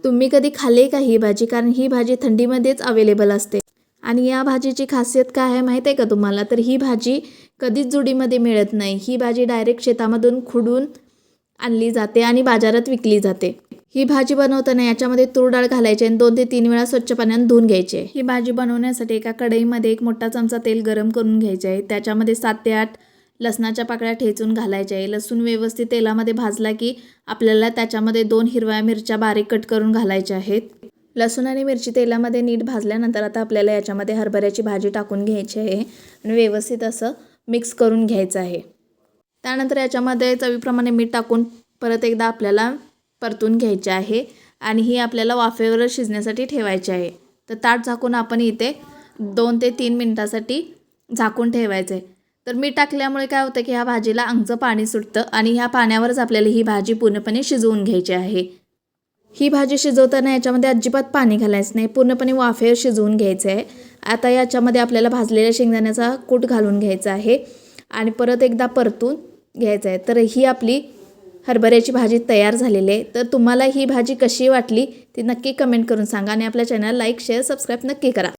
तुम्ही कधी खाल्ली का ही भाजी? कारण ही भाजी थंडीमध्येच अवेलेबल असते आणि या भाजीची खासियत काय आहे माहीत आहे का तुम्हाला? तर ही भाजी कधीच जुडीमध्ये मिळत नाही. ही भाजी डायरेक्ट शेतामधून खुडून आणली जाते आणि बाजारात विकली जाते. ही भाजी बनवताना याच्यामध्ये तूर डाळ घालायची आणि 2 ते 3 वेळा स्वच्छ पाण्याने धुवून घ्यायचे. ही भाजी बनवण्यासाठी एका कढईमध्ये एक मोठा चमचा तेल गरम करून घ्यायचे आहे. त्याच्यामध्ये 7 ते 8 लसणाच्या पाकळ्या ठेचून घालायच्या आहे. लसूण व्यवस्थित तेलामध्ये भाजला की आपल्याला त्याच्यामध्ये 2 हिरव्या मिरच्या बारीक कट करून घालायच्या आहेत. लसूण आणि मिरची तेलामध्ये नीट भाजल्यानंतर आता आपल्याला याच्यामध्ये हरभऱ्याची भाजी टाकून घ्यायची आहे आणि व्यवस्थित असं मिक्स करून घ्यायचं आहे. त्यानंतर याच्यामध्ये चवीप्रमाणे मीठ टाकून परत एकदा आपल्याला परतून घ्यायचे आहे आणि ही आपल्याला वाफेवर शिजण्यासाठी ठेवायची आहे. तर ताट झाकून आपण इथे 2 ते 3 मिनिटासाठी झाकून ठेवायचं आहे. तर मीठ टाकल्यामुळे काय होतं की ह्या भाजीला अंगचं पाणी सुटतं आणि ह्या पाण्यावरच आपल्याला ही भाजी पूर्णपणे शिजवून घ्यायची आहे. ही भाजी शिजवताना याच्यामध्ये अजिबात पाणी घालायचं नाही, पूर्णपणे वाफेवर शिजवून घ्यायचं आहे. आता याच्यामध्ये आपल्याला भाजलेल्या शेंगदाण्याचा कूट घालून घ्यायचा आहे आणि परत एकदा परतून घ्यायचं आहे. तर ही आपली हरभऱ्याची भाजी तयार झालेली आहे. तर तुम्हाला ही भाजी कशी वाटली ती नक्की कमेंट करून सांगा आणि आपल्या चॅनल लाईक, शेअर, सबस्क्राईब नक्की करा.